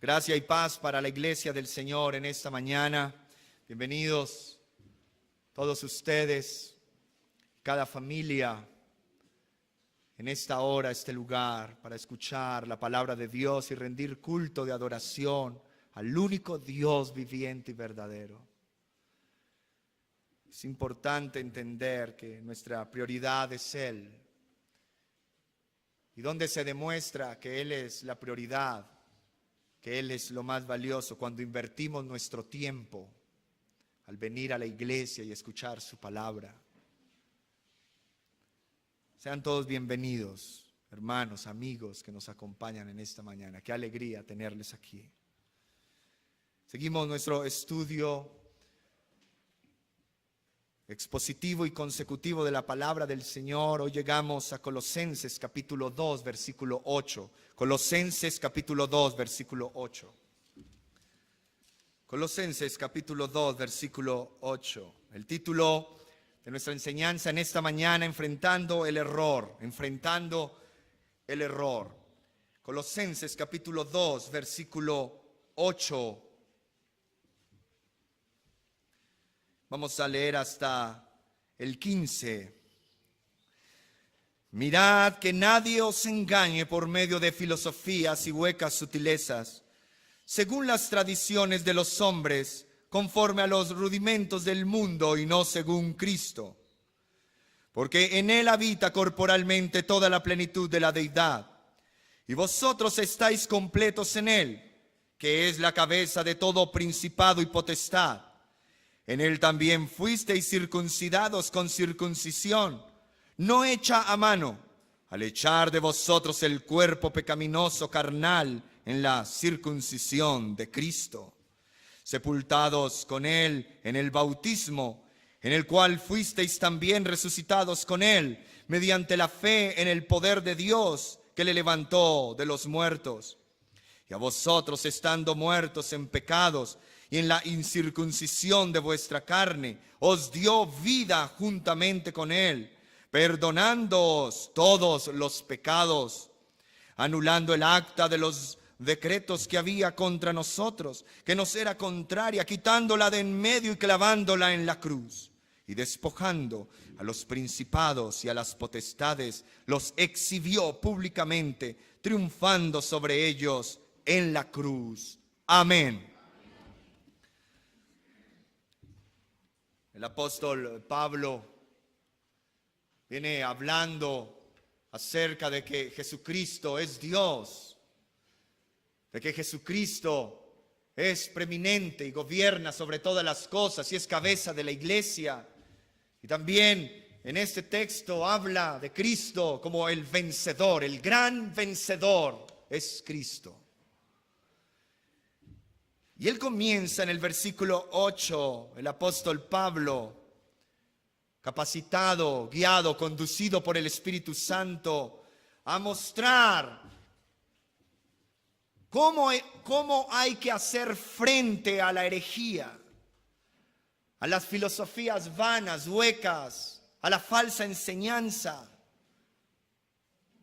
Gracia y paz para la iglesia del Señor en esta mañana. Bienvenidos todos ustedes, cada familia, en esta hora, este lugar, para escuchar la palabra de Dios y rendir culto de adoración al único Dios viviente y verdadero. Es importante entender que nuestra prioridad es Él. Y donde se demuestra que Él es la prioridad, que Él es lo más valioso, cuando invertimos nuestro tiempo al venir a la iglesia y escuchar su palabra. Sean todos bienvenidos, hermanos, amigos que nos acompañan en esta mañana. Qué alegría tenerles aquí. Seguimos nuestro estudio expositivo y consecutivo de la palabra del Señor. Hoy llegamos a Colosenses capítulo 2, versículo 8. Colosenses capítulo 2, versículo 8. Colosenses capítulo 2, versículo 8. El título de nuestra enseñanza en esta mañana: enfrentando el error. Enfrentando el error. Colosenses capítulo 2, versículo 8. Vamos a leer hasta el 15. Mirad que nadie os engañe por medio de filosofías y huecas sutilezas, según las tradiciones de los hombres, conforme a los rudimentos del mundo y no según Cristo. Porque en Él habita corporalmente toda la plenitud de la deidad, y vosotros estáis completos en Él, que es la cabeza de todo principado y potestad. En Él también fuisteis circuncidados con circuncisión, no hecha a mano, al echar de vosotros el cuerpo pecaminoso carnal en la circuncisión de Cristo, sepultados con Él en el bautismo, en el cual fuisteis también resucitados con Él, mediante la fe en el poder de Dios que le levantó de los muertos. Y a vosotros, estando muertos en pecados y en la incircuncisión de vuestra carne, os dio vida juntamente con Él, perdonándoos todos los pecados, anulando el acta de los decretos que había contra nosotros, que nos era contraria, quitándola de en medio y clavándola en la cruz, y despojando a los principados y a las potestades, los exhibió públicamente, triunfando sobre ellos en la cruz. Amén. El apóstol Pablo viene hablando acerca de que Jesucristo es Dios, de que Jesucristo es preeminente y gobierna sobre todas las cosas y es cabeza de la iglesia. Y también en este texto habla de Cristo como el vencedor, el gran vencedor es Cristo. Y él comienza en el versículo 8, el apóstol Pablo, capacitado, guiado, conducido por el Espíritu Santo, a mostrar cómo hay que hacer frente a la herejía, a las filosofías vanas, huecas, a la falsa enseñanza.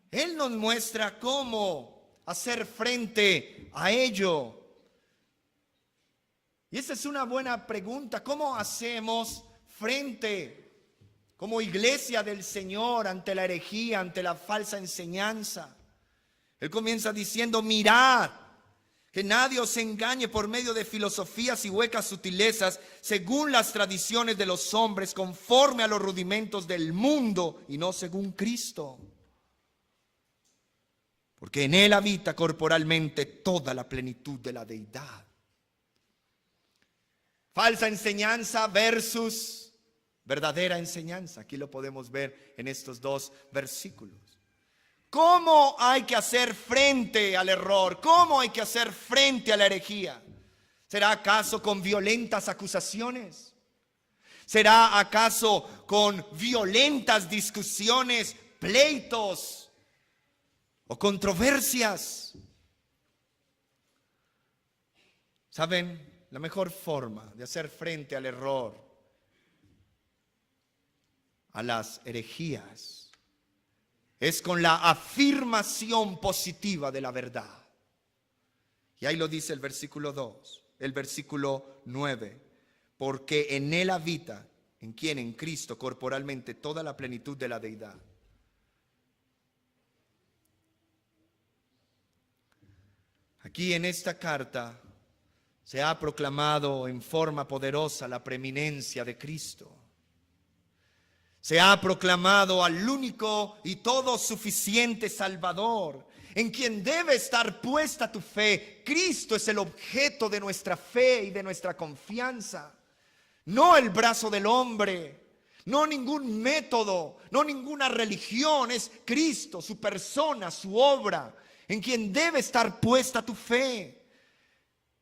Él nos muestra cómo hacer frente a ello. Y esa es una buena pregunta. ¿Cómo hacemos frente como iglesia del Señor ante la herejía, ante la falsa enseñanza? Él comienza diciendo: mirad, que nadie os engañe por medio de filosofías y huecas sutilezas, según las tradiciones de los hombres, conforme a los rudimentos del mundo y no según Cristo. Porque en Él habita corporalmente toda la plenitud de la deidad. Falsa enseñanza versus verdadera enseñanza. Aquí lo podemos ver en estos dos versículos. ¿Cómo hay que hacer frente al error? ¿Cómo hay que hacer frente a la herejía? ¿Será acaso con violentas acusaciones? ¿Será acaso con violentas discusiones, pleitos o controversias? ¿Saben? La mejor forma de hacer frente al error, a las herejías, es con la afirmación positiva de la verdad. Y ahí lo dice el versículo 2, el versículo 9. Porque en Él habita, ¿en quién? En Cristo, corporalmente, toda la plenitud de la deidad. Aquí en esta carta se ha proclamado en forma poderosa la preeminencia de Cristo. Se ha proclamado al único y todo suficiente Salvador, en quien debe estar puesta tu fe. Cristo es el objeto de nuestra fe y de nuestra confianza. No el brazo del hombre, no ningún método, no ninguna religión. Es Cristo, su persona, su obra, en quien debe estar puesta tu fe.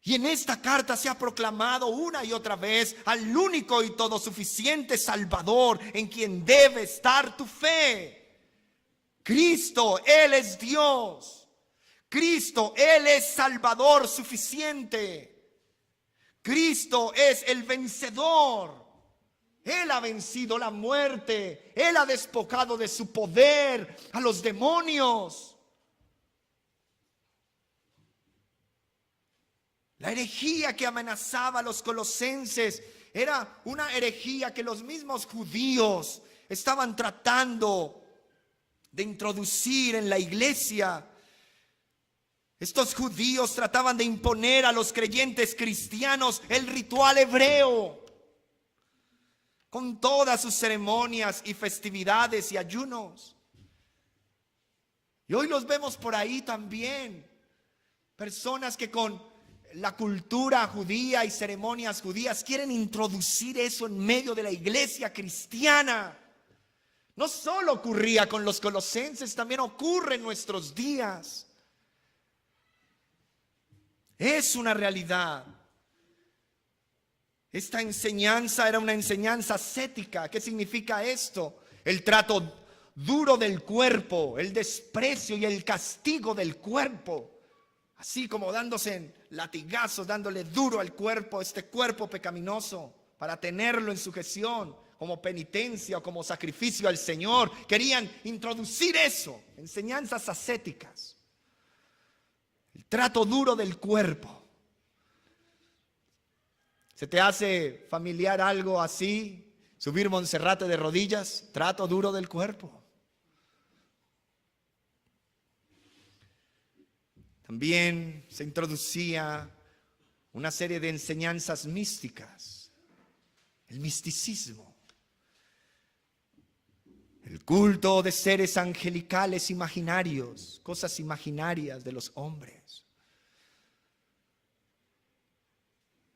Y en esta carta se ha proclamado una y otra vez al único y todo suficiente Salvador, en quien debe estar tu fe. Cristo, Él es Dios. Cristo, Él es Salvador suficiente. Cristo es el vencedor. Él ha vencido la muerte. Él ha despojado de su poder a los demonios. La herejía que amenazaba a los colosenses era una herejía que los mismos judíos estaban tratando de introducir en la iglesia. Estos judíos trataban de imponer a los creyentes cristianos el ritual hebreo, con todas sus ceremonias y festividades y ayunos. Y hoy los vemos por ahí también. Personas que con la cultura judía y ceremonias judías quieren introducir eso en medio de la iglesia cristiana. No solo ocurría con los colosenses, también ocurre en nuestros días. Es una realidad. Esta enseñanza era una enseñanza ascética. ¿Qué significa esto? El trato duro del cuerpo, el desprecio y el castigo del cuerpo. Así como dándose latigazos, dándole duro al cuerpo, este cuerpo pecaminoso, para tenerlo en sujeción, como penitencia o como sacrificio al Señor. Querían introducir eso, enseñanzas ascéticas. El trato duro del cuerpo. ¿Se te hace familiar algo así? Subir Monserrate de rodillas, trato duro del cuerpo. También se introducía una serie de enseñanzas místicas, el misticismo, el culto de seres angelicales imaginarios, cosas imaginarias de los hombres.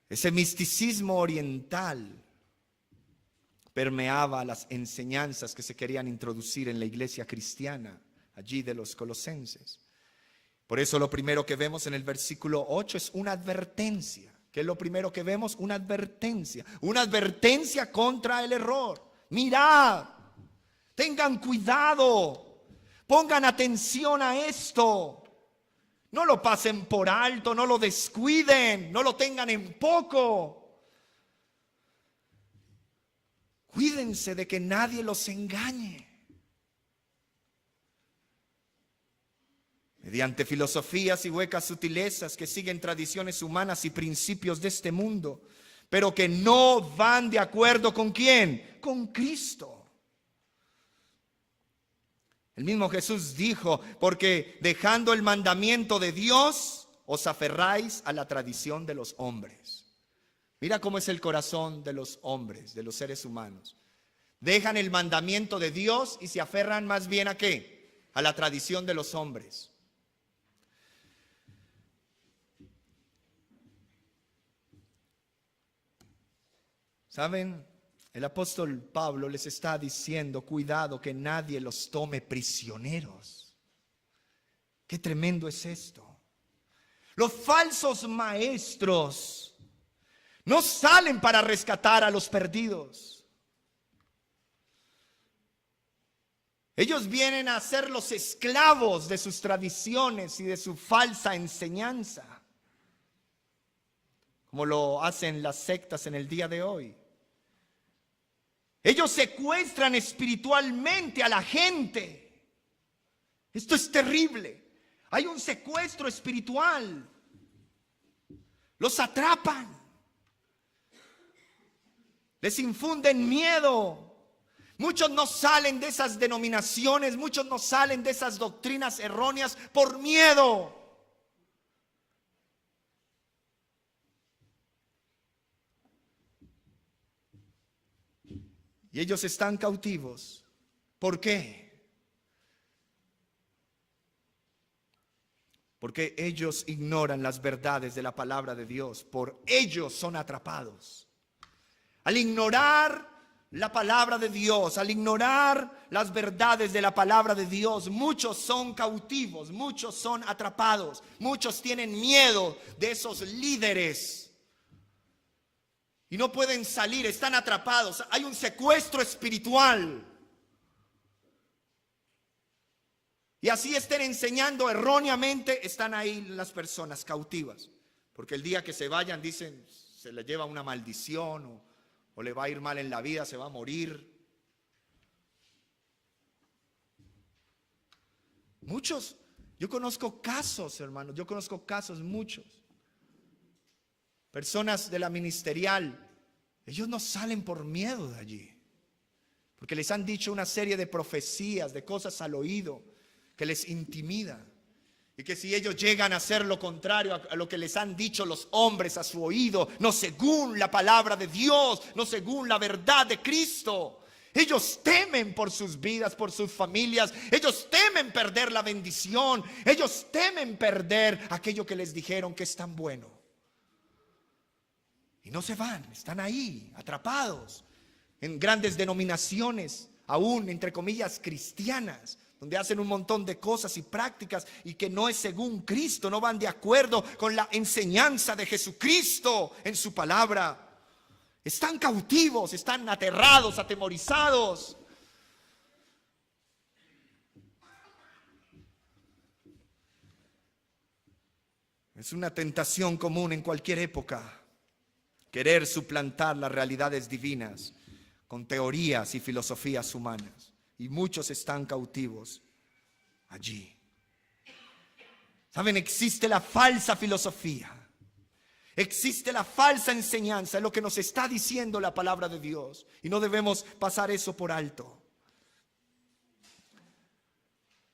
Ese misticismo oriental permeaba las enseñanzas que se querían introducir en la iglesia cristiana, allí de los colosenses. Por eso lo primero que vemos en el versículo 8 es una advertencia. ¿Qué es lo primero que vemos? Una advertencia. Una advertencia contra el error. Mirad, tengan cuidado, pongan atención a esto. No lo pasen por alto, no lo descuiden, no lo tengan en poco. Cuídense de que nadie los engañe. Mediante filosofías y huecas sutilezas que siguen tradiciones humanas y principios de este mundo, pero que no van de acuerdo ¿con quién? Con Cristo. El mismo Jesús dijo, porque dejando el mandamiento de Dios, os aferráis a la tradición de los hombres. Mira cómo es el corazón de los hombres, de los seres humanos. Dejan el mandamiento de Dios y se aferran más bien ¿a qué? A la tradición de los hombres. ¿Saben? El apóstol Pablo les está diciendo, cuidado que nadie los tome prisioneros. Qué tremendo es esto. Los falsos maestros no salen para rescatar a los perdidos. Ellos vienen a ser los esclavos de sus tradiciones y de su falsa enseñanza, como lo hacen las sectas en el día de hoy. Ellos secuestran espiritualmente a la gente. Esto es terrible. Hay un secuestro espiritual. Los atrapan. Les infunden miedo. Muchos no salen de esas denominaciones, muchos no salen de esas doctrinas erróneas por miedo. Y ellos están cautivos. ¿Por qué? Porque ellos ignoran las verdades de la palabra de Dios. Por ellos son atrapados. Al ignorar la palabra de Dios, al ignorar las verdades de la palabra de Dios, muchos son cautivos, muchos son atrapados, muchos tienen miedo de esos líderes y no pueden salir, están atrapados. Hay un secuestro espiritual. Y así estén enseñando erróneamente, están ahí las personas cautivas. Porque el día que se vayan, dicen, se les lleva una maldición o le va a ir mal en la vida, se va a morir. Muchos, yo conozco casos, hermanos, yo conozco casos muchos. Personas de la ministerial, ellos no salen por miedo de allí. Porque les han dicho una serie de profecías, de cosas al oído, que les intimida. Y que si ellos llegan a hacer lo contrario a lo que les han dicho los hombres a su oído, no según la palabra de Dios, no según la verdad de Cristo, ellos temen por sus vidas, por sus familias. Ellos temen perder la bendición. Ellos temen perder aquello que les dijeron que es tan bueno. Y no se van, están ahí, atrapados en grandes denominaciones, aún entre comillas cristianas, donde hacen un montón de cosas y prácticas y que no es según Cristo, no van de acuerdo con la enseñanza de Jesucristo en su palabra. Están cautivos, están aterrados, atemorizados. Es una tentación común en cualquier época, querer suplantar las realidades divinas con teorías y filosofías humanas. Y muchos están cautivos allí. ¿Saben? Existe la falsa filosofía. Existe la falsa enseñanza, es lo que nos está diciendo la palabra de Dios. Y no debemos pasar eso por alto.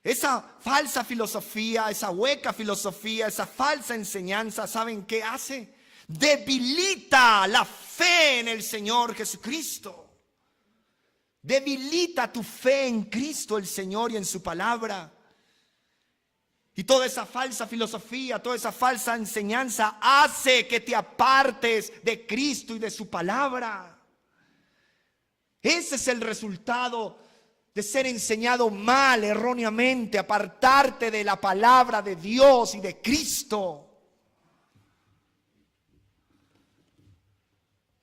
Esa falsa filosofía, esa hueca filosofía, esa falsa enseñanza, ¿saben qué hace? Debilita la fe en el Señor Jesucristo. Debilita tu fe en Cristo el Señor y en su palabra. Y toda esa falsa filosofía, toda esa falsa enseñanza hace que te apartes de Cristo y de su palabra. Ese es el resultado de ser enseñado mal, erróneamente, apartarte de la palabra de Dios y de Cristo.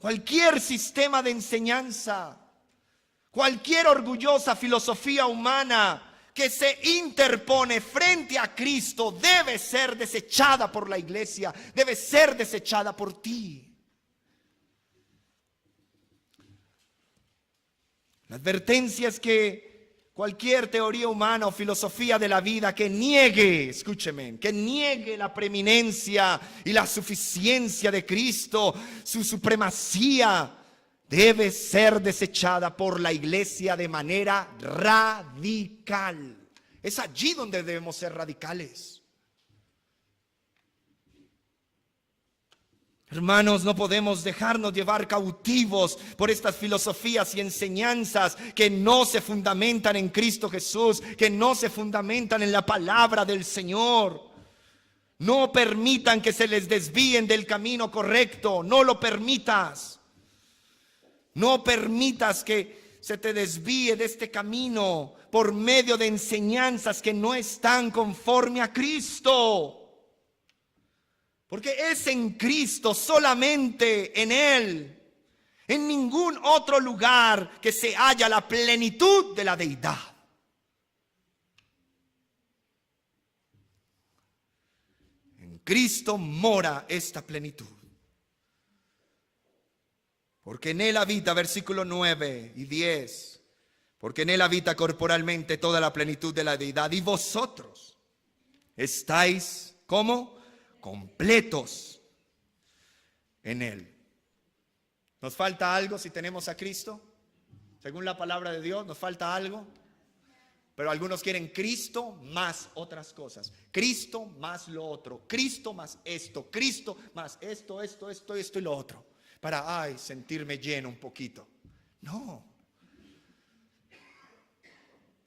Cualquier sistema de enseñanza, cualquier orgullosa filosofía humana que se interpone frente a Cristo debe ser desechada por la iglesia, debe ser desechada por ti. La advertencia es que cualquier teoría humana o filosofía de la vida que niegue, escúcheme, que niegue la preeminencia y la suficiencia de Cristo, su supremacía, debe ser desechada por la iglesia de manera radical. Es allí donde debemos ser radicales. Hermanos, no podemos dejarnos llevar cautivos por estas filosofías y enseñanzas que no se fundamentan en Cristo Jesús, que no se fundamentan en la palabra del Señor. No permitan que se les desvíen del camino correcto, no lo permitas. No permitas que se te desvíe de este camino por medio de enseñanzas que no están conforme a Cristo. Porque es en Cristo, solamente en Él, en ningún otro lugar que se halla la plenitud de la deidad. En Cristo mora esta plenitud. Porque en Él habita, versículo 9 y 10, porque en Él habita corporalmente toda la plenitud de la deidad. Y vosotros estáis, ¿cómo? Completos en Él. ¿Nos falta algo si tenemos a Cristo? Según la palabra de Dios, ¿nos falta algo? Pero algunos quieren Cristo más otras cosas. Cristo más lo otro. Cristo más esto. Cristo más esto y lo otro. Para, sentirme lleno un poquito. No.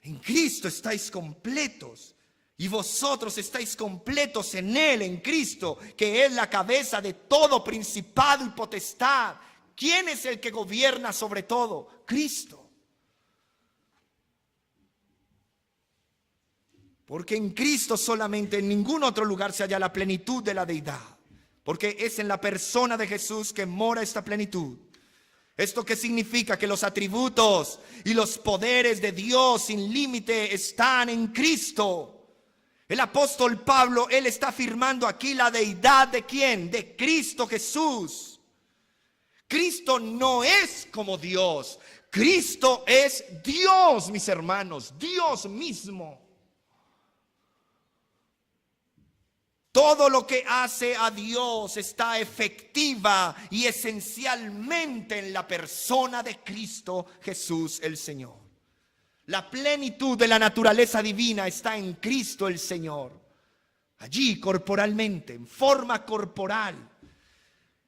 En Cristo estáis completos. Y vosotros estáis completos en Él, en Cristo, que es la cabeza de todo principado y potestad. ¿Quién es el que gobierna sobre todo? Cristo. Porque en Cristo solamente, en ningún otro lugar se halla la plenitud de la deidad. Porque es en la persona de Jesús que mora esta plenitud. ¿Esto qué significa? Que los atributos y los poderes de Dios sin límite están en Cristo. El apóstol Pablo, él está afirmando aquí la deidad de ¿quién? De Cristo Jesús. Cristo no es como Dios. Cristo es Dios, mis hermanos, Dios mismo. Todo lo que hace a Dios está efectiva y esencialmente en la persona de Cristo Jesús el Señor. La plenitud de la naturaleza divina está en Cristo el Señor. Allí corporalmente, en forma corporal.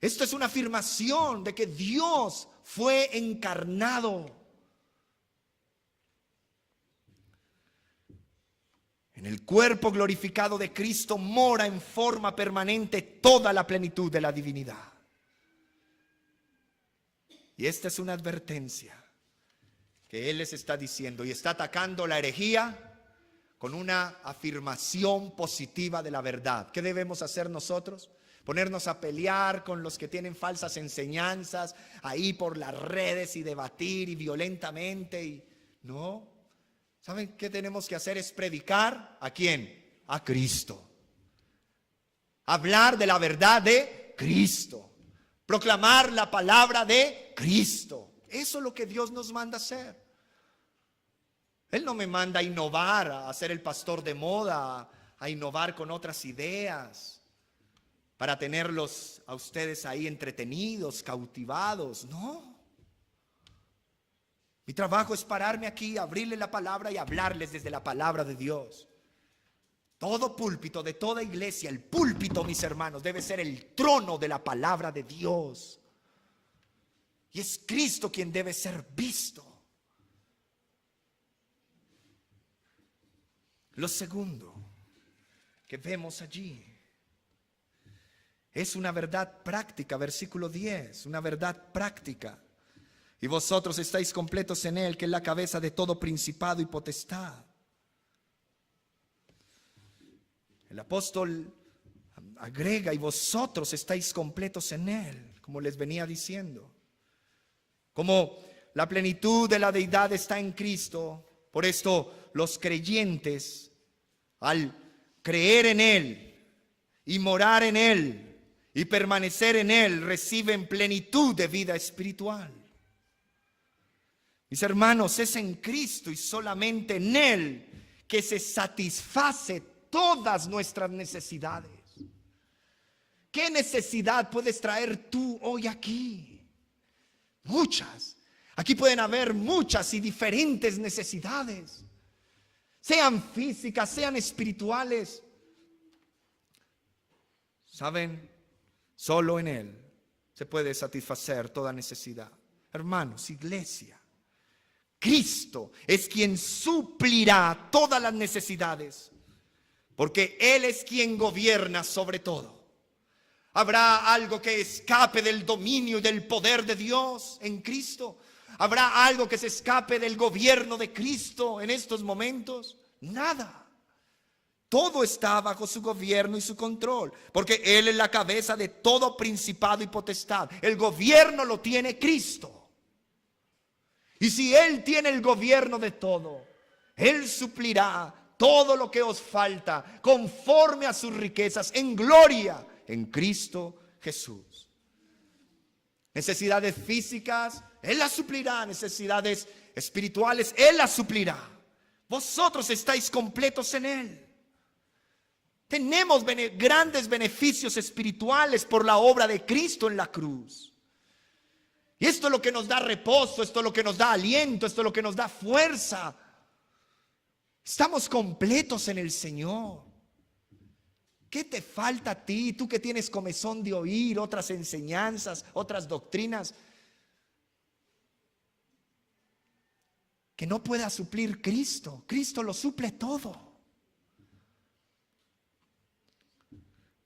Esto es una afirmación de que Dios fue encarnado. En el cuerpo glorificado de Cristo mora en forma permanente toda la plenitud de la divinidad. Y esta es una advertencia que Él les está diciendo y está atacando la herejía con una afirmación positiva de la verdad. ¿Qué debemos hacer nosotros? Ponernos a pelear con los que tienen falsas enseñanzas ahí por las redes y debatir y violentamente. No. ¿Saben qué tenemos que hacer? Es predicar ¿a quién? A Cristo. Hablar de la verdad de Cristo. Proclamar la palabra de Cristo. Eso es lo que Dios nos manda hacer. Él no me manda a innovar, a ser el pastor de moda, a innovar con otras ideas, para tenerlos a ustedes ahí entretenidos, cautivados. No. Mi trabajo es pararme aquí, abrirle la palabra y hablarles desde la palabra de Dios. Todo púlpito de toda iglesia, el púlpito, mis hermanos, debe ser el trono de la palabra de Dios. Y es Cristo quien debe ser visto. Lo segundo que vemos allí es una verdad práctica, versículo 10, una verdad práctica. Y vosotros estáis completos en Él, que es la cabeza de todo principado y potestad. El apóstol agrega, y vosotros estáis completos en Él, como les venía diciendo. Como la plenitud de la deidad está en Cristo, por esto los creyentes, al creer en Él y morar en Él y permanecer en Él, reciben plenitud de vida espiritual. Mis hermanos, es en Cristo y solamente en Él que se satisface todas nuestras necesidades. ¿Qué necesidad puedes traer tú hoy aquí? Muchas. Aquí pueden haber muchas y diferentes necesidades, sean físicas, sean espirituales. ¿Saben? Solo en Él se puede satisfacer toda necesidad. Hermanos, iglesia, Cristo es quien suplirá todas las necesidades, porque Él es quien gobierna sobre todo. ¿Habrá algo que escape del dominio y del poder de Dios en Cristo? ¿Habrá algo que se escape del gobierno de Cristo en estos momentos? Nada. Todo está bajo su gobierno y su control, porque Él es la cabeza de todo principado y potestad. El gobierno lo tiene Cristo. Y si Él tiene el gobierno de todo, Él suplirá todo lo que os falta conforme a sus riquezas en gloria en Cristo Jesús. Necesidades físicas, Él las suplirá. Necesidades espirituales, Él las suplirá. Vosotros estáis completos en Él. Tenemos grandes beneficios espirituales por la obra de Cristo en la cruz. Y esto es lo que nos da reposo, esto es lo que nos da aliento, esto es lo que nos da fuerza. Estamos completos en el Señor. ¿Qué te falta a ti? Tú que tienes comezón de oír otras enseñanzas, otras doctrinas, que no pueda suplir Cristo. Cristo lo suple todo.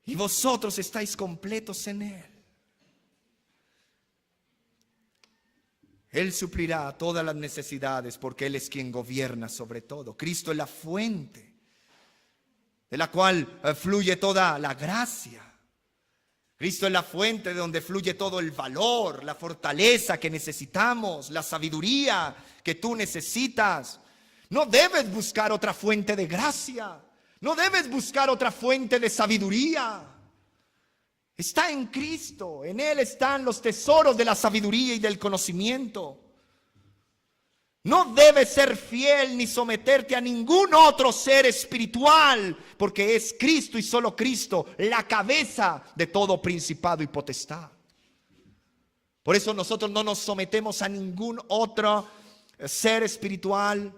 Y vosotros estáis completos en Él. Él suplirá todas las necesidades porque Él es quien gobierna sobre todo. Cristo es la fuente de la cual fluye toda la gracia. Cristo es la fuente de donde fluye todo el valor, la fortaleza que necesitamos, la sabiduría que tú necesitas. No debes buscar otra fuente de gracia. No debes buscar otra fuente de sabiduría. Está en Cristo. En Él están los tesoros de la sabiduría y del conocimiento. No debes ser fiel ni someterte a ningún otro ser espiritual, porque es Cristo y solo Cristo la cabeza de todo principado y potestad. Por eso nosotros no nos sometemos a ningún otro ser espiritual,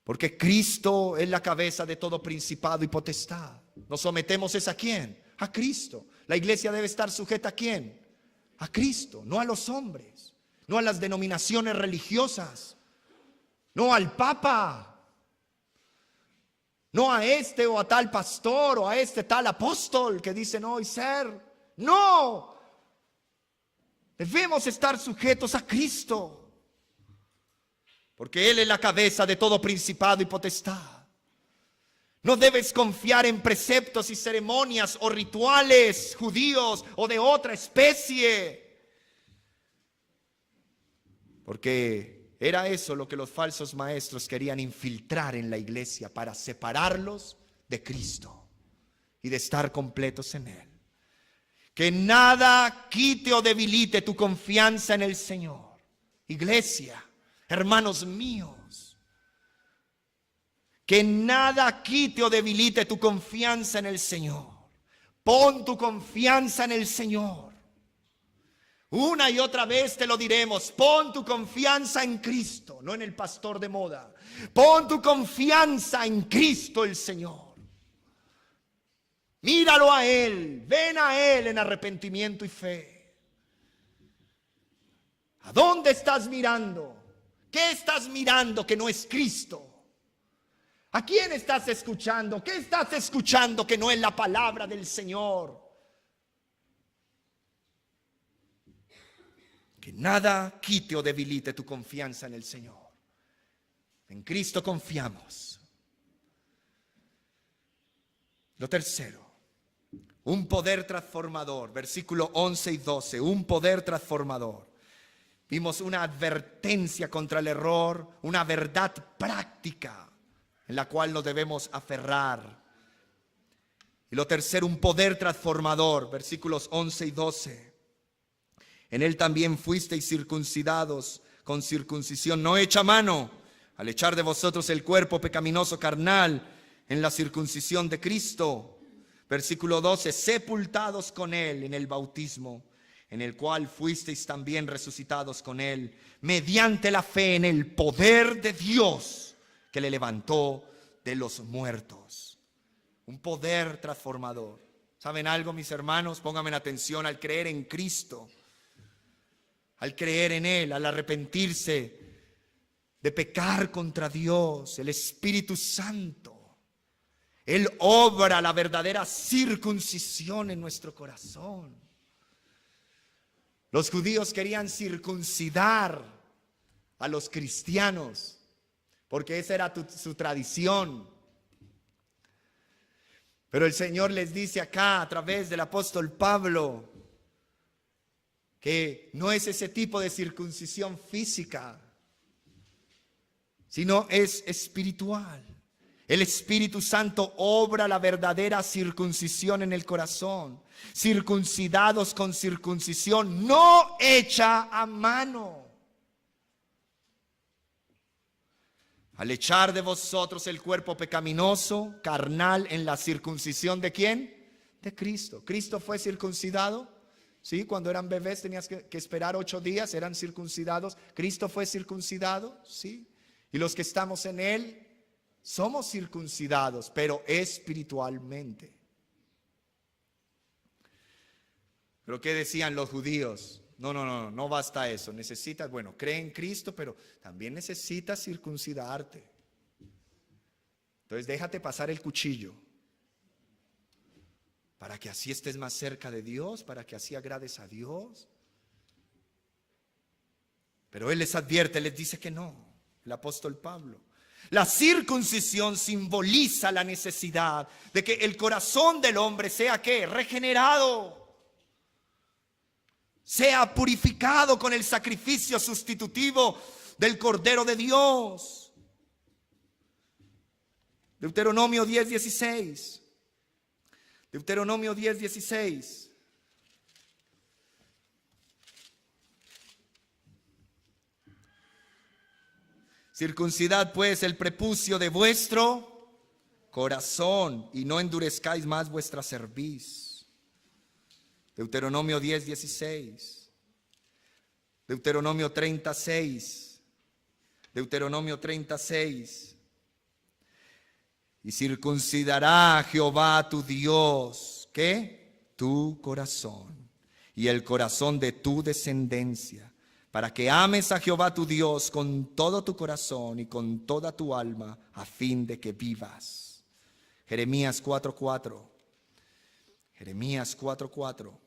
porque Cristo es la cabeza de todo principado y potestad. ¿Nos sometemos es a quién? A Cristo. La iglesia debe estar sujeta ¿a quién? A Cristo, no a los hombres. No a las denominaciones religiosas, no al Papa, no a este o a tal pastor o a este tal apóstol que dicen hoy ser. No, debemos estar sujetos a Cristo, porque Él es la cabeza de todo principado y potestad. No debes confiar en preceptos y ceremonias o rituales judíos o de otra especie, porque era eso lo que los falsos maestros querían infiltrar en la iglesia para separarlos de Cristo y de estar completos en Él. Que nada quite o debilite tu confianza en el Señor. Iglesia, hermanos míos, que nada quite o debilite tu confianza en el Señor. Pon tu confianza en el Señor. Una y otra vez te lo diremos, pon tu confianza en Cristo, no en el pastor de moda. Pon tu confianza en Cristo el Señor. Míralo a Él, ven a Él en arrepentimiento y fe. ¿A dónde estás mirando? ¿Qué estás mirando que no es Cristo? ¿A quién estás escuchando? ¿Qué estás escuchando que no es la palabra del Señor? Que nada quite o debilite tu confianza en el Señor. En Cristo confiamos. Lo tercero, un poder transformador. Versículo 11 y 12, un poder transformador. Vimos una advertencia contra el error, una verdad práctica en la cual nos debemos aferrar. Y lo tercero, un poder transformador. Versículos 11 y 12. En Él también fuisteis circuncidados con circuncisión no hecha a mano, al echar de vosotros el cuerpo pecaminoso carnal en la circuncisión de Cristo. Versículo 12, sepultados con Él en el bautismo, en el cual fuisteis también resucitados con Él, mediante la fe en el poder de Dios que le levantó de los muertos. Un poder transformador. ¿Saben algo, mis hermanos? Pónganme atención. Al creer en Cristo, al creer en Él, al arrepentirse de pecar contra Dios, el Espíritu Santo, Él obra la verdadera circuncisión en nuestro corazón. Los judíos querían circuncidar a los cristianos, porque esa era su tradición. Pero el Señor les dice acá a través del apóstol Pablo que no es ese tipo de circuncisión física, sino es espiritual. El Espíritu Santo obra la verdadera circuncisión en el corazón, circuncidados con circuncisión no hecha a mano. Al echar de vosotros el cuerpo pecaminoso, carnal, en la circuncisión ¿de quién? De Cristo. ¿Cristo fue circuncidado? Sí, cuando eran bebés tenías que esperar 8 días, eran circuncidados. ¿Cristo fue circuncidado? Sí. Y los que estamos en Él somos circuncidados, pero espiritualmente. ¿Pero qué decían los judíos? No basta eso. Necesitas, cree en Cristo, pero también necesitas circuncidarte. Entonces déjate pasar el cuchillo, para que así estés más cerca de Dios, para que así agrades a Dios. Pero Él les advierte, les dice que no, el apóstol Pablo. La circuncisión simboliza la necesidad de que el corazón del hombre sea ¿qué? Regenerado. Sea purificado con el sacrificio sustitutivo del Cordero de Dios. Deuteronomio 10:16. Deuteronomio 10:16. Circuncidad pues el prepucio de vuestro corazón y no endurezcáis más vuestra cerviz. Deuteronomio 10:16. Deuteronomio 36. Deuteronomio 36. Y circuncidará Jehová tu Dios, ¿qué? Tu corazón y el corazón de tu descendencia, para que ames a Jehová tu Dios con todo tu corazón y con toda tu alma, a fin de que vivas. Jeremías 4:4. Jeremías 4:4.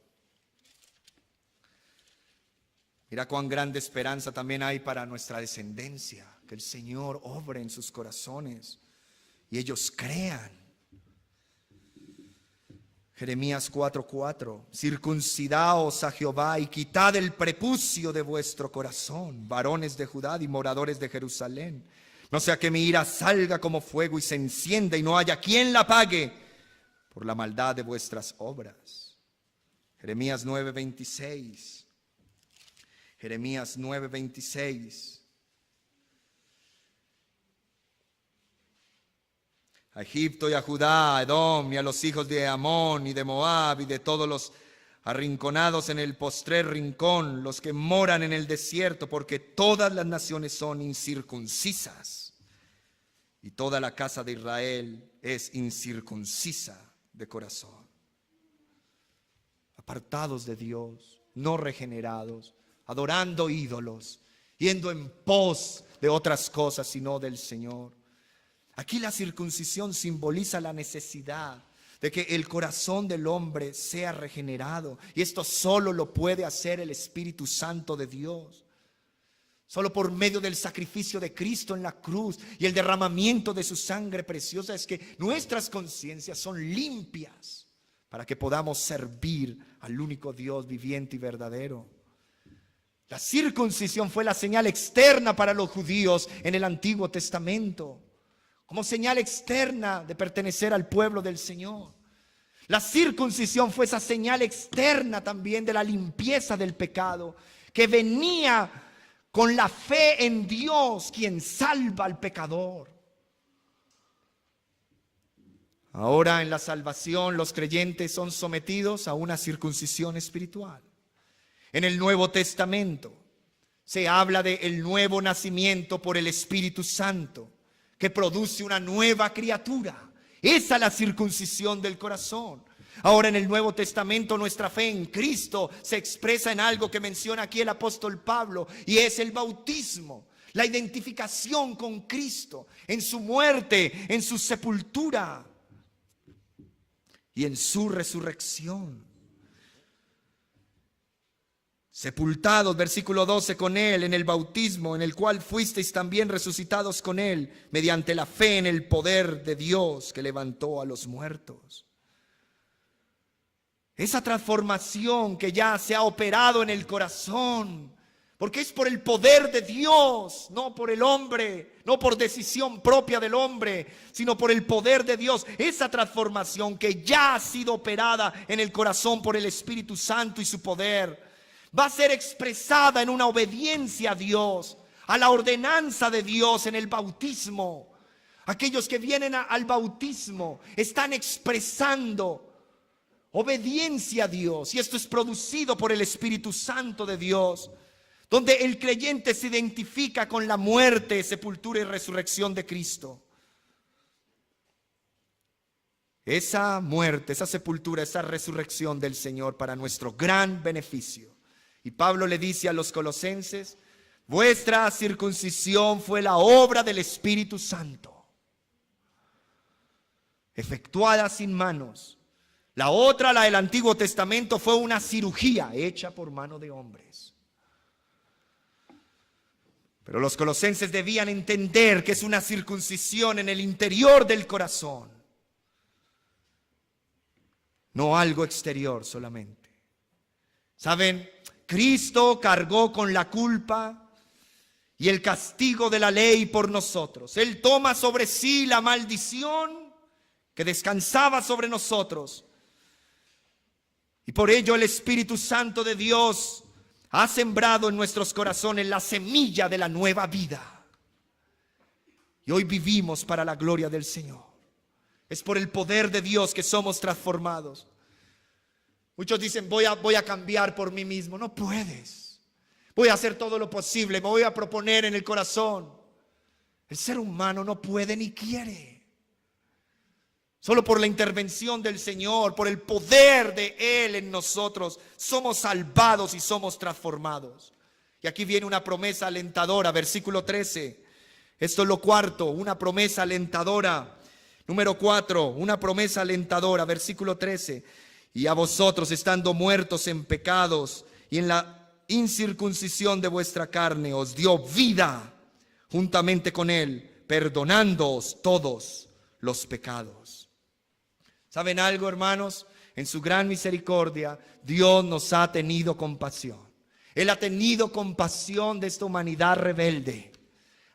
Mira cuán grande esperanza también hay para nuestra descendencia, que el Señor obre en sus corazones y ellos crean. Jeremías 4:4. Circuncidaos a Jehová y quitad el prepucio de vuestro corazón, varones de Judá y moradores de Jerusalén. No sea que mi ira salga como fuego y se encienda y no haya quien la apague por la maldad de vuestras obras. Jeremías 9:26. Jeremías 9:26. A Egipto y a Judá, a Edom y a los hijos de Amón y de Moab y de todos los arrinconados en el postrer rincón, los que moran en el desierto, porque todas las naciones son incircuncisas y toda la casa de Israel es incircuncisa de corazón. Apartados de Dios, no regenerados, adorando ídolos, yendo en pos de otras cosas sino del Señor. Aquí la circuncisión simboliza la necesidad de que el corazón del hombre sea regenerado, y esto solo lo puede hacer el Espíritu Santo de Dios. Solo por medio del sacrificio de Cristo en la cruz y el derramamiento de su sangre preciosa es que nuestras conciencias son limpias para que podamos servir al único Dios viviente y verdadero. La circuncisión fue la señal externa para los judíos en el Antiguo Testamento, como señal externa de pertenecer al pueblo del Señor. La circuncisión fue esa señal externa también de la limpieza del pecado, que venía con la fe en Dios, quien salva al pecador. Ahora en la salvación los creyentes son sometidos a una circuncisión espiritual. En el Nuevo Testamento se habla del nuevo nacimiento por el Espíritu Santo, que produce una nueva criatura. Esa es la circuncisión del corazón. Ahora en el Nuevo Testamento nuestra fe en Cristo se expresa en algo que menciona aquí el apóstol Pablo, y es el bautismo, la identificación con Cristo en su muerte, en su sepultura y en su resurrección. Sepultados, versículo 12, con Él en el bautismo, en el cual fuisteis también resucitados con Él, mediante la fe en el poder de Dios que levantó a los muertos. Esa transformación que ya se ha operado en el corazón, porque es por el poder de Dios, no por el hombre, no por decisión propia del hombre, sino por el poder de Dios. Esa transformación que ya ha sido operada en el corazón por el Espíritu Santo y su poder, va a ser expresada en una obediencia a Dios, a la ordenanza de Dios en el bautismo. Aquellos que vienen al bautismo están expresando obediencia a Dios, y esto es producido por el Espíritu Santo de Dios, donde el creyente se identifica con la muerte, sepultura y resurrección de Cristo. Esa muerte, esa sepultura, esa resurrección del Señor para nuestro gran beneficio. Y Pablo le dice a los colosenses: vuestra circuncisión fue la obra del Espíritu Santo, efectuada sin manos. La otra, la del Antiguo Testamento, fue una cirugía hecha por mano de hombres. Pero los colosenses debían entender que es una circuncisión en el interior del corazón, no algo exterior solamente. ¿Saben? Cristo cargó con la culpa y el castigo de la ley por nosotros. Él toma sobre sí la maldición que descansaba sobre nosotros. Y por ello el Espíritu Santo de Dios ha sembrado en nuestros corazones la semilla de la nueva vida. Y hoy vivimos para la gloria del Señor. Es por el poder de Dios que somos transformados. Muchos dicen: voy a cambiar por mí mismo. No puedes. Voy a hacer todo lo posible, me voy a proponer en el corazón. El ser humano no puede ni quiere. Solo por la intervención del Señor, por el poder de Él en nosotros, somos salvados y somos transformados. Y aquí viene una promesa alentadora, versículo 13. Esto es lo cuarto, una promesa alentadora. Número 4, una promesa alentadora, versículo 13. Y a vosotros, estando muertos en pecados y en la incircuncisión de vuestra carne, os dio vida juntamente con Él, perdonándoos todos los pecados. ¿Saben algo, hermanos? En su gran misericordia, Dios nos ha tenido compasión. Él ha tenido compasión de esta humanidad rebelde.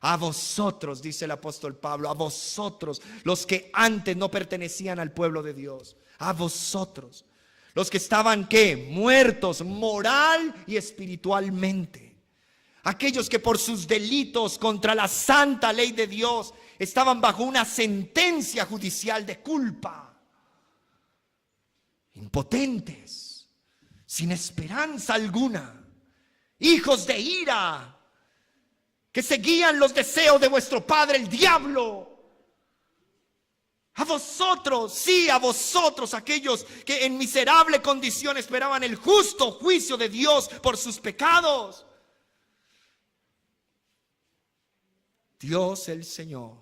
A vosotros, dice el apóstol Pablo, a vosotros, los que antes no pertenecían al pueblo de Dios. A vosotros, los que estaban, ¿qué? Muertos moral y espiritualmente. Aquellos que por sus delitos contra la santa ley de Dios estaban bajo una sentencia judicial de culpa. Impotentes, sin esperanza alguna, hijos de ira, que seguían los deseos de vuestro padre el diablo. A vosotros, sí, a vosotros, aquellos que en miserable condición esperaban el justo juicio de Dios por sus pecados. Dios el Señor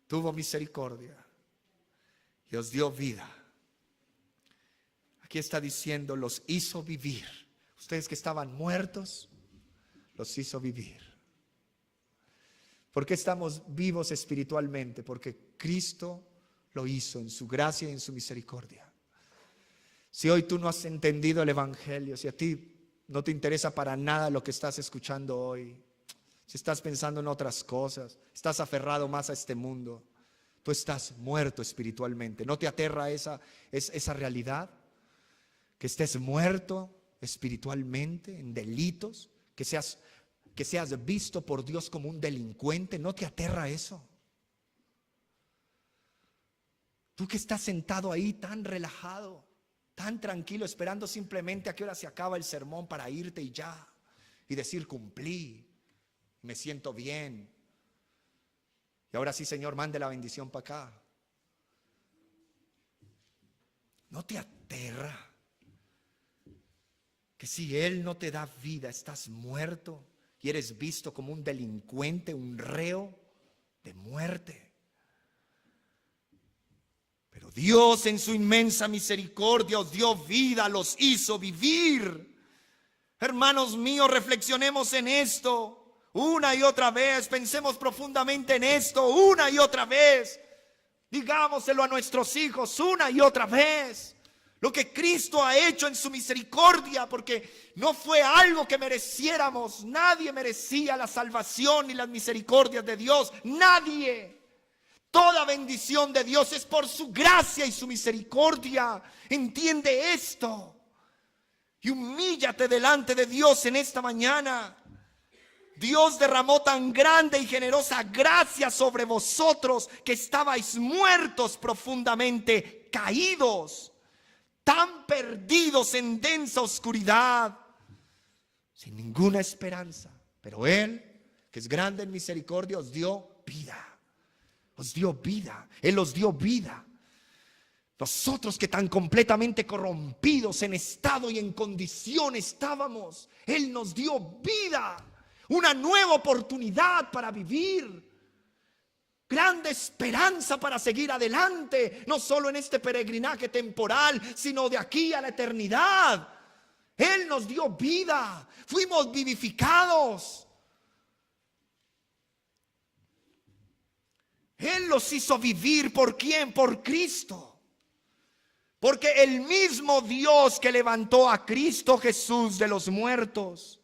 tuvo misericordia y os dio vida. Aquí está diciendo: los hizo vivir. Ustedes que estaban muertos, los hizo vivir. ¿Por qué estamos vivos espiritualmente? Porque Cristo lo hizo en su gracia y en su misericordia. Si hoy tú no has entendido el Evangelio, si a ti no te interesa para nada lo que estás escuchando hoy, si estás pensando en otras cosas, estás aferrado más a este mundo, tú estás muerto espiritualmente. ¿No te aterra esa realidad? Que estés muerto espiritualmente en delitos, que seas visto por Dios como un delincuente. ¿No te aterra eso? Tú que estás sentado ahí tan relajado, tan tranquilo, esperando simplemente a qué hora se acaba el sermón para irte y ya, y decir: cumplí, me siento bien, y ahora sí, Señor, mande la bendición para acá. ¿No te aterra que si Él no te da vida, estás muerto y eres visto como un delincuente, un reo de muerte? Pero Dios en su inmensa misericordia os dio vida, los hizo vivir. Hermanos míos, reflexionemos en esto una y otra vez, pensemos profundamente en esto una y otra vez, digámoselo a nuestros hijos una y otra vez. Lo que Cristo ha hecho en su misericordia, porque no fue algo que mereciéramos. Nadie merecía la salvación ni las misericordias de Dios. Nadie. Toda bendición de Dios es por su gracia y su misericordia. Entiende esto y humíllate delante de Dios en esta mañana. Dios derramó tan grande y generosa gracia sobre vosotros que estabais muertos profundamente, caídos, tan perdidos en densa oscuridad, sin ninguna esperanza. Pero Él, que es grande en misericordia, os dio vida. Os dio vida. Él os dio vida. Nosotros que tan completamente corrompidos en estado y en condición estábamos, Él nos dio vida, una nueva oportunidad para vivir, grande esperanza para seguir adelante, no solo en este peregrinaje temporal, sino de aquí a la eternidad. Él nos dio vida, fuimos vivificados. Él los hizo vivir. ¿Por quién? Por Cristo. Porque el mismo Dios que levantó a Cristo Jesús de los muertos,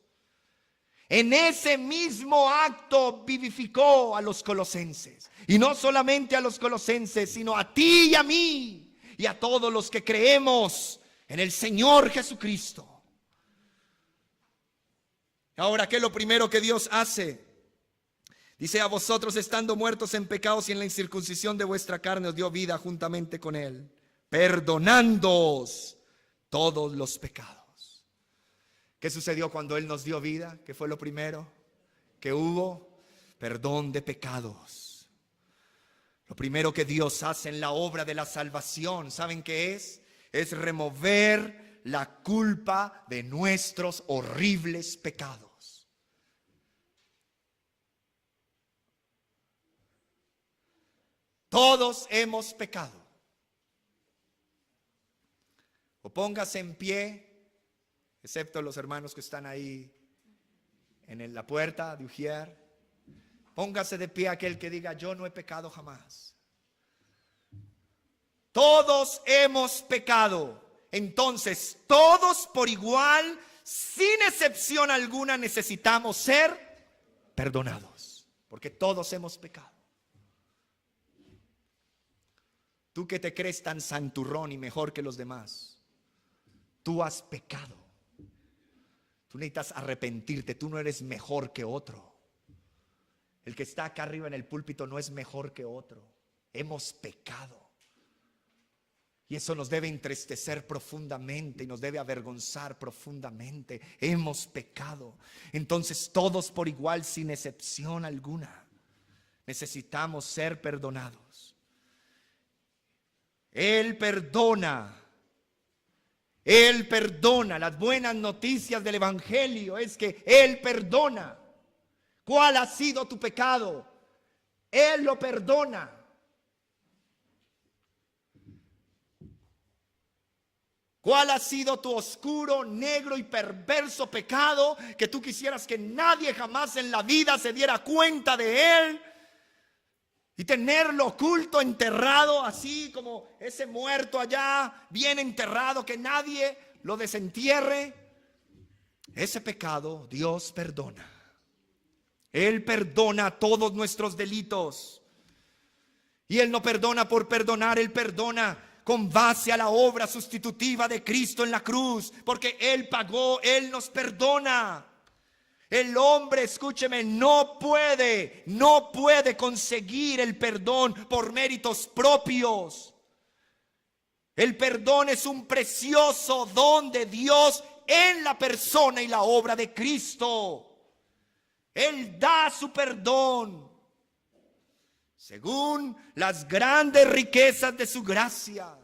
en ese mismo acto vivificó a los colosenses. Y no solamente a los colosenses, sino a ti y a mí y a todos los que creemos en el Señor Jesucristo. Ahora, ¿qué es lo primero que Dios hace? Dice: a vosotros, estando muertos en pecados y en la incircuncisión de vuestra carne, os dio vida juntamente con Él, perdonándoos todos los pecados. ¿Qué sucedió cuando Él nos dio vida? ¿Qué fue lo primero? Que hubo perdón de pecados. Lo primero que Dios hace en la obra de la salvación, ¿saben qué es? Es remover la culpa de nuestros horribles pecados. Todos hemos pecado. O póngase en pie, excepto los hermanos que están ahí en la puerta de Ujier. Póngase de pie aquel que diga: yo no he pecado jamás. Todos hemos pecado. Entonces, todos por igual, sin excepción alguna, necesitamos ser perdonados, porque todos hemos pecado. Tú que te crees tan santurrón y mejor que los demás, tú has pecado. Tú necesitas arrepentirte. Tú no eres mejor que otro. El que está acá arriba en el púlpito no es mejor que otro. Hemos pecado. Y eso nos debe entristecer profundamente y nos debe avergonzar profundamente. Hemos pecado. Entonces todos por igual, sin excepción alguna, necesitamos ser perdonados. Él perdona. Él perdona. Las buenas noticias del Evangelio es que Él perdona. ¿Cuál ha sido tu pecado? Él lo perdona. ¿Cuál ha sido tu oscuro, negro y perverso pecado que tú quisieras que nadie jamás en la vida se diera cuenta de él? Y tenerlo oculto, enterrado, así como ese muerto allá, bien enterrado, que nadie lo desentierre. Ese pecado Dios perdona. Él perdona todos nuestros delitos. Y Él no perdona por perdonar, Él perdona con base a la obra sustitutiva de Cristo en la cruz, porque Él pagó, Él nos perdona. El hombre, escúcheme, no puede conseguir el perdón por méritos propios. El perdón es un precioso don de Dios en la persona y la obra de Cristo. Él da su perdón según las grandes riquezas de su gracia.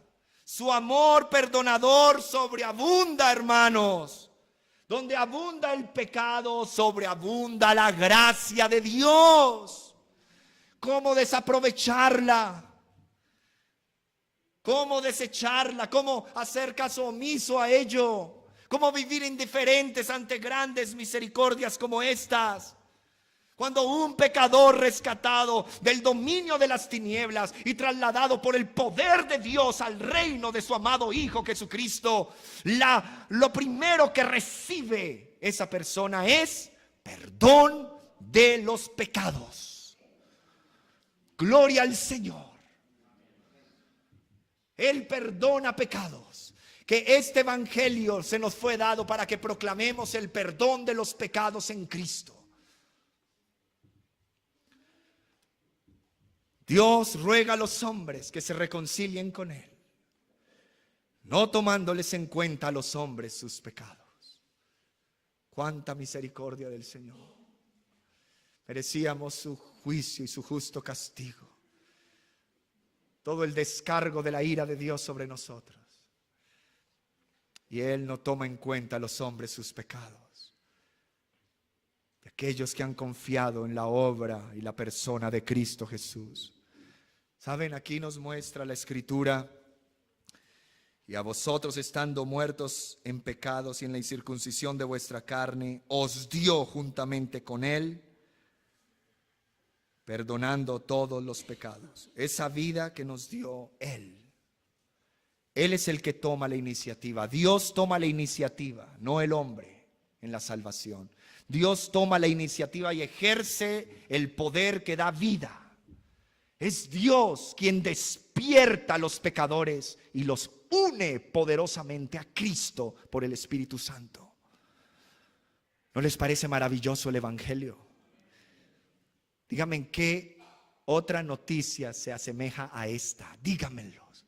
Su amor perdonador sobreabunda, hermanos. Donde abunda el pecado, sobreabunda la gracia de Dios. ¿Cómo desaprovecharla? ¿Cómo desecharla? ¿Cómo hacer caso omiso a ello? ¿Cómo vivir indiferentes ante grandes misericordias como estas? Cuando un pecador rescatado del dominio de las tinieblas y trasladado por el poder de Dios al reino de su amado Hijo Jesucristo, lo primero que recibe esa persona es perdón de los pecados. Gloria al Señor. Él perdona pecados. Que este evangelio se nos fue dado para que proclamemos el perdón de los pecados en Cristo. Dios ruega a los hombres que se reconcilien con Él, no tomándoles en cuenta a los hombres sus pecados. Cuánta misericordia del Señor. Merecíamos su juicio y su justo castigo, todo el descargo de la ira de Dios sobre nosotros. Y Él no toma en cuenta a los hombres sus pecados. De aquellos que han confiado en la obra y la persona de Cristo Jesús. Saben, aquí nos muestra la Escritura: y a vosotros, estando muertos en pecados y en la incircuncisión de vuestra carne, os dio juntamente con Él, perdonando todos los pecados. Esa vida que nos dio Él. Él es el que toma la iniciativa. Dios toma la iniciativa, no el hombre, en la salvación. Dios toma la iniciativa y ejerce el poder que da vida. Es Dios quien despierta a los pecadores y los une poderosamente a Cristo por el Espíritu Santo. ¿No les parece maravilloso el Evangelio? Díganme en qué otra noticia se asemeja a esta. Díganmelos.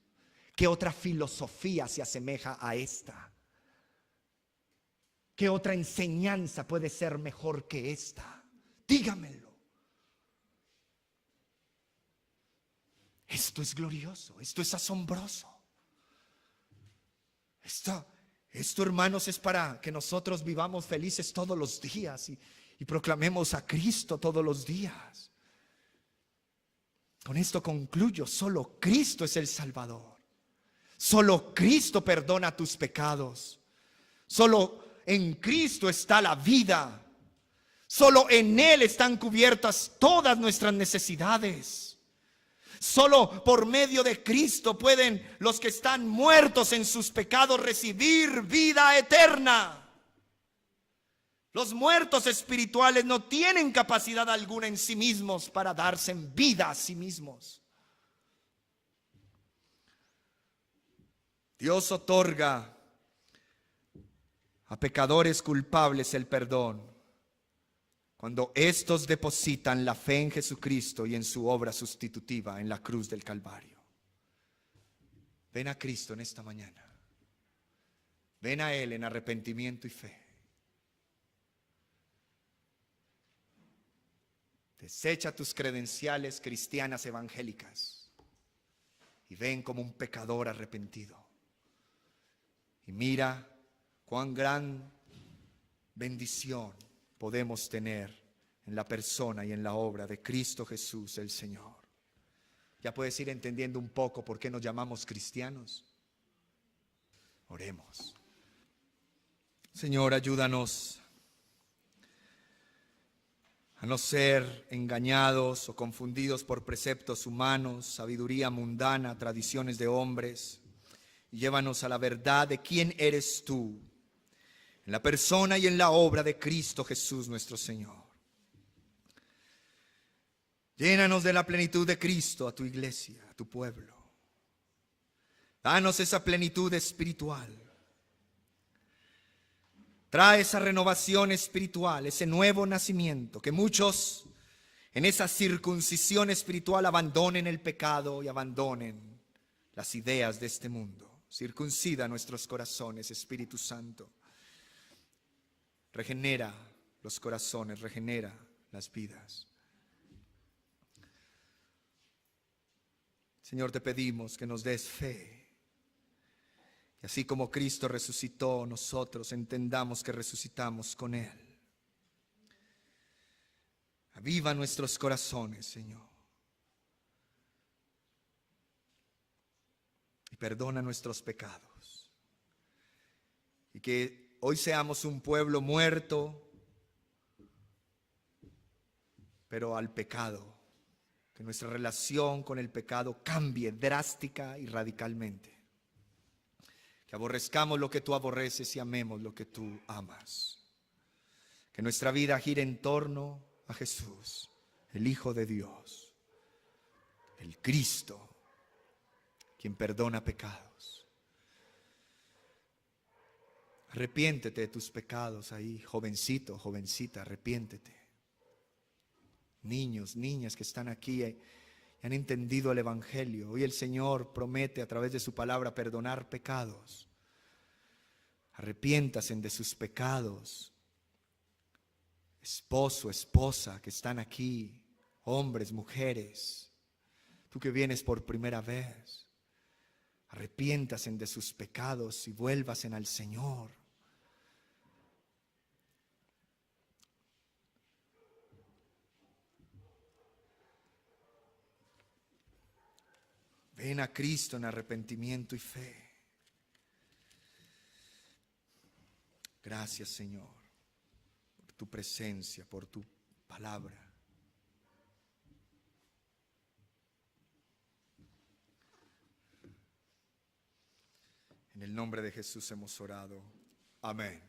¿Qué otra filosofía se asemeja a esta? ¿Qué otra enseñanza puede ser mejor que esta? Díganmelo. Esto es glorioso, esto es asombroso. Esto, hermanos, es para que nosotros vivamos felices todos los días y proclamemos a Cristo todos los días. Con esto concluyo: solo Cristo es el Salvador. Solo Cristo perdona tus pecados. Solo en Cristo está la vida. Solo en Él están cubiertas todas nuestras necesidades. Solo por medio de Cristo pueden los que están muertos en sus pecados recibir vida eterna. Los muertos espirituales no tienen capacidad alguna en sí mismos para darse en vida a sí mismos. Dios otorga a pecadores culpables el perdón cuando estos depositan la fe en Jesucristo y en su obra sustitutiva en la cruz del Calvario. Ven a Cristo en esta mañana. Ven a Él en arrepentimiento y fe. Desecha tus credenciales cristianas evangélicas y ven como un pecador arrepentido. Y mira cuán gran bendición podemos tener en la persona y en la obra de Cristo Jesús el Señor. Ya puedes ir entendiendo un poco por qué nos llamamos cristianos. Oremos. Señor, ayúdanos a no ser engañados o confundidos por preceptos humanos, sabiduría mundana, tradiciones de hombres. Y llévanos a la verdad de quién eres tú, en la persona y en la obra de Cristo Jesús nuestro Señor. Llénanos de la plenitud de Cristo a tu iglesia, a tu pueblo. Danos esa plenitud espiritual. Trae esa renovación espiritual, ese nuevo nacimiento, que muchos en esa circuncisión espiritual abandonen el pecado y abandonen las ideas de este mundo. Circuncida nuestros corazones, Espíritu Santo. Regenera los corazones, regenera las vidas. Señor, te pedimos que nos des fe. Y así como Cristo resucitó, nosotros entendamos que resucitamos con Él. Aviva nuestros corazones, Señor. Y perdona nuestros pecados. Y que hoy seamos un pueblo muerto, pero al pecado. Que nuestra relación con el pecado cambie drástica y radicalmente. Que aborrezcamos lo que tú aborreces y amemos lo que tú amas. Que nuestra vida gire en torno a Jesús, el Hijo de Dios, el Cristo, quien perdona pecados. Arrepiéntete de tus pecados ahí, jovencito, jovencita, arrepiéntete. Niños, niñas que están aquí y han entendido el Evangelio. Hoy el Señor promete a través de su palabra perdonar pecados. Arrepiéntase de sus pecados. Esposo, esposa que están aquí, hombres, mujeres, tú que vienes por primera vez, arrepiéntase de sus pecados y vuélvasen al Señor. Ven a Cristo en arrepentimiento y fe. Gracias, Señor, por tu presencia, por tu palabra. En el nombre de Jesús hemos orado. Amén.